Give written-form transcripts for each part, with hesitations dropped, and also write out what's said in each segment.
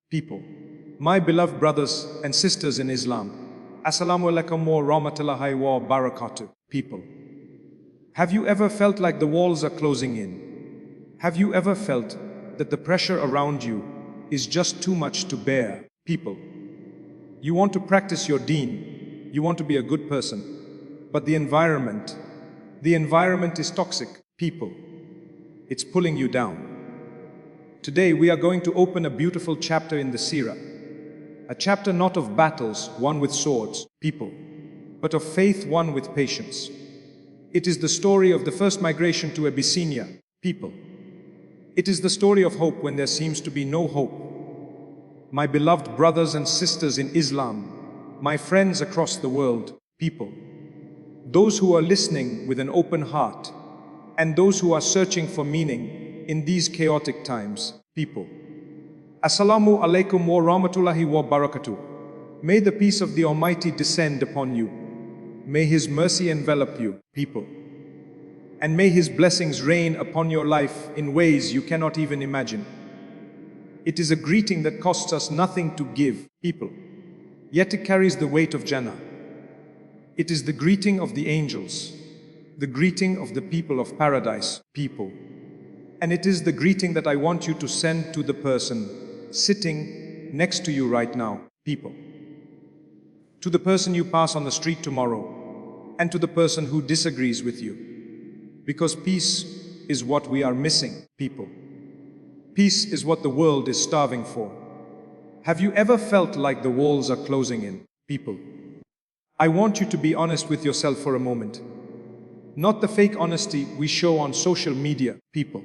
People, my beloved brothers and sisters in Islam, Assalamu alaikum wa rahmatullahi wa barakatuh. People, have you ever felt like the walls are closing in? Have you ever felt that the pressure around you is just too much to bear? People, you want to practice your deen, you want to be a good person, but the environment is toxic. People, it's pulling you down. Today we are going to open a beautiful chapter in the Surah, a chapter not of battles won with swords, people, but of faith won with patience. It is the story of the first migration to Abyssinia, people. It is the story of hope when there seems to be no hope. My beloved brothers and sisters in Islam, my friends across the world, people, those who are listening with an open heart, and those who are searching for meaning in these chaotic times, people. Assalamu alaikum wa rahmatullahi wa barakatuh. May the peace of the Almighty descend upon you. May His mercy envelop you, people. And may His blessings rain upon your life in ways you cannot even imagine. It is a greeting that costs us nothing to give, people, yet it carries the weight of Jannah. It is the greeting of the angels, the greeting of the people of paradise, people. And it is the greeting that I want you to send to the person sitting next to you right now, people. To the person you pass on the street tomorrow, and to the person who disagrees with you. Because peace is what we are missing, people. Peace is what the world is starving for. Have you ever felt like the walls are closing in, people? I want you to be honest with yourself for a moment. Not the fake honesty we show on social media, people,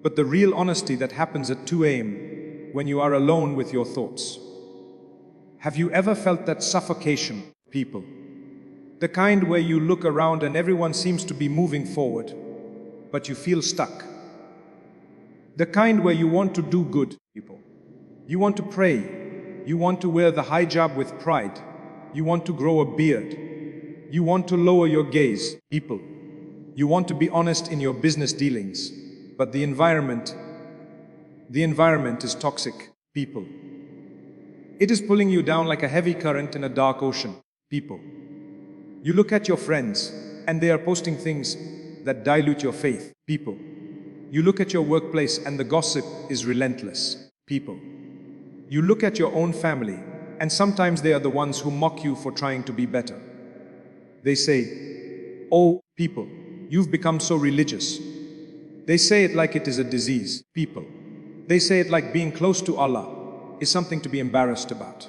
but the real honesty that happens at 2 a.m. when you are alone with your thoughts. Have you ever felt that suffocation, people? The kind where you look around and everyone seems to be moving forward, but you feel stuck. The kind where you want to do good, people. You want to pray. You want to wear the hijab with pride. You want to grow a beard. You want to lower your gaze, people. You want to be honest in your business dealings. But the environment is toxic, people. It is pulling you down like a heavy current in a dark ocean, people. You look at your friends and they are posting things that dilute your faith, people. You look at your workplace and the gossip is relentless, people. You look at your own family and sometimes they are the ones who mock you for trying to be better. They say, "Oh, people, you've become so religious." They say it like it is a disease, people. They say it like being close to Allah is something to be embarrassed about.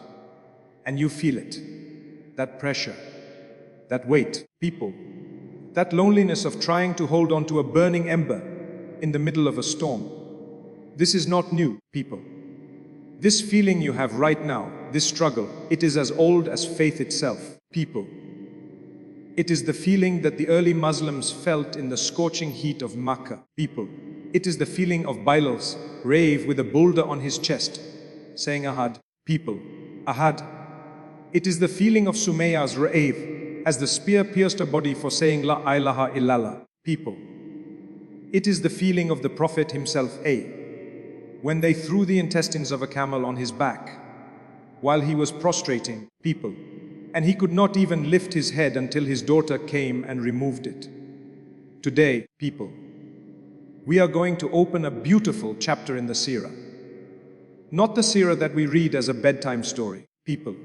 And you feel it, that pressure, that weight, people, that loneliness of trying to hold on to a burning ember in the middle of a storm. This is not new, people. This feeling you have right now, this struggle, it is as old as faith itself, people. It is the feeling that the early Muslims felt in the scorching heat of Makkah, people. It is the feeling of Bilal's rave with a boulder on his chest, saying Ahad, people, Ahad. It is the feeling of Sumayya's rave as the spear pierced her body for saying La ilaha illallah, people. It is the feeling of the Prophet himself, when they threw the intestines of a camel on his back, while he was prostrating, people, and he could not even lift his head until his daughter came and removed it. Today, people, we are going to open a beautiful chapter in the Surah. Not the Surah that we read as a bedtime story, people.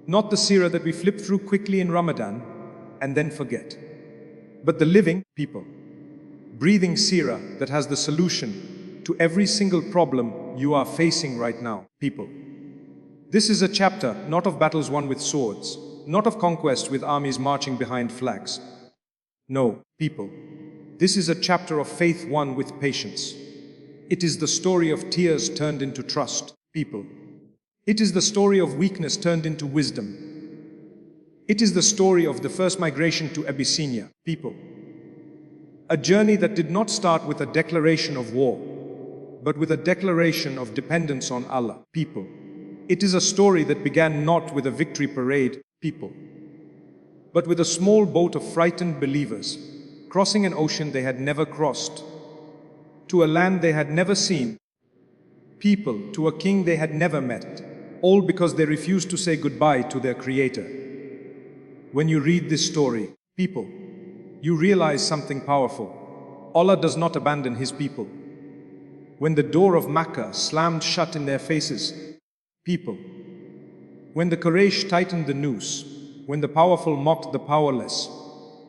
Not the Surah that we flip through quickly in Ramadan and then forget. But the living, people, breathing Surah that has the solution to every single problem you are facing right now, people. This is a chapter not of battles won with swords, not of conquest with armies marching behind flags. No, people, this is a chapter of faith won with patience. It is the story of tears turned into trust, people. It is the story of weakness turned into wisdom. It is the story of the first migration to Abyssinia, people. A journey that did not start with a declaration of war, but with a declaration of dependence on Allah, people. It is a story that began not with a victory parade, people, but with a small boat of frightened believers crossing an ocean they had never crossed, to a land they had never seen. people to a king they had never met, all because they refused to say goodbye to their creator. When you read this story, people, you realize something powerful. Allah does not abandon His people. When the door of Makkah slammed shut in their faces, people, when the Quraysh tightened the noose, when the powerful mocked the powerless,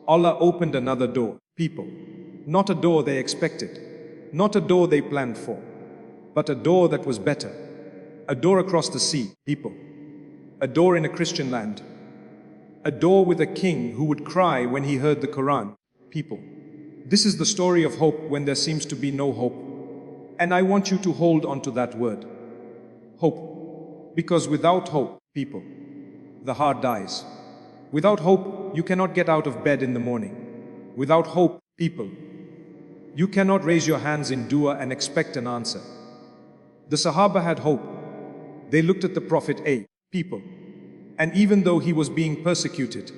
Allah opened another door, people. Not a door they expected, not a door they planned for, but a door that was better. A door across the sea, people. A door in a Christian land. A door with a king who would cry when he heard the Quran, people. This is the story of hope when there seems to be no hope. And I want you to hold on to that word. Hope. Because without hope, people, the heart dies. Without hope, you cannot get out of bed in the morning. Without hope, people, you cannot raise your hands in dua and expect an answer. The Sahaba had hope. They looked at the Prophet, people. And even though he was being persecuted,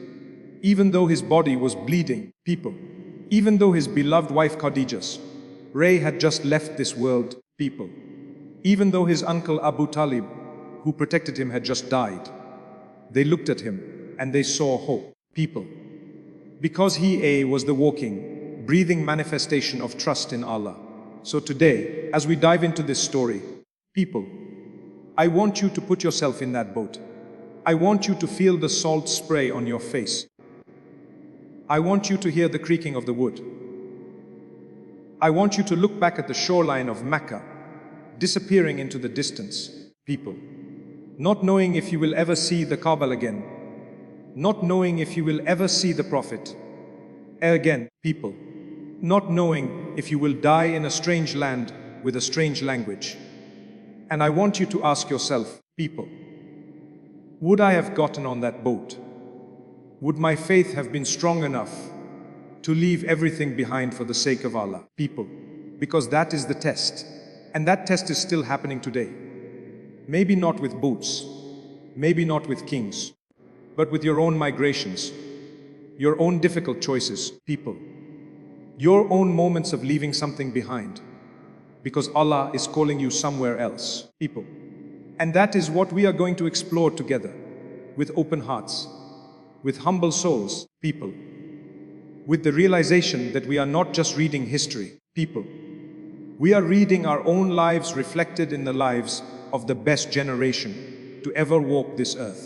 even though his body was bleeding, people, even though his beloved wife Khadijah, Ray had just left this world, people, even though his uncle Abu Talib, who protected him, had just died, they looked at him and they saw hope, people. Because he was the walking, breathing manifestation of trust in Allah. So today, as we dive into this story, people, I want you to put yourself in that boat. I want you to feel the salt spray on your face. I want you to hear the creaking of the wood. I want you to look back at the shoreline of Makkah, disappearing into the distance, people. Not knowing if you will ever see the Kaaba again. Not knowing if you will ever see the Prophet again, people. Not knowing if you will die in a strange land with a strange language. And I want you to ask yourself, people, would I have gotten on that boat? Would my faith have been strong enough to leave everything behind for the sake of Allah, people? Because that is the test. And that test is still happening today. Maybe not with boats, maybe not with kings, but with your own migrations, your own difficult choices, people. Your own moments of leaving something behind. Because Allah is calling you somewhere else, people. And that is what we are going to explore together, with open hearts, with humble souls, people. With the realization that we are not just reading history, people. We are reading our own lives reflected in the lives of the best generation to ever walk this earth.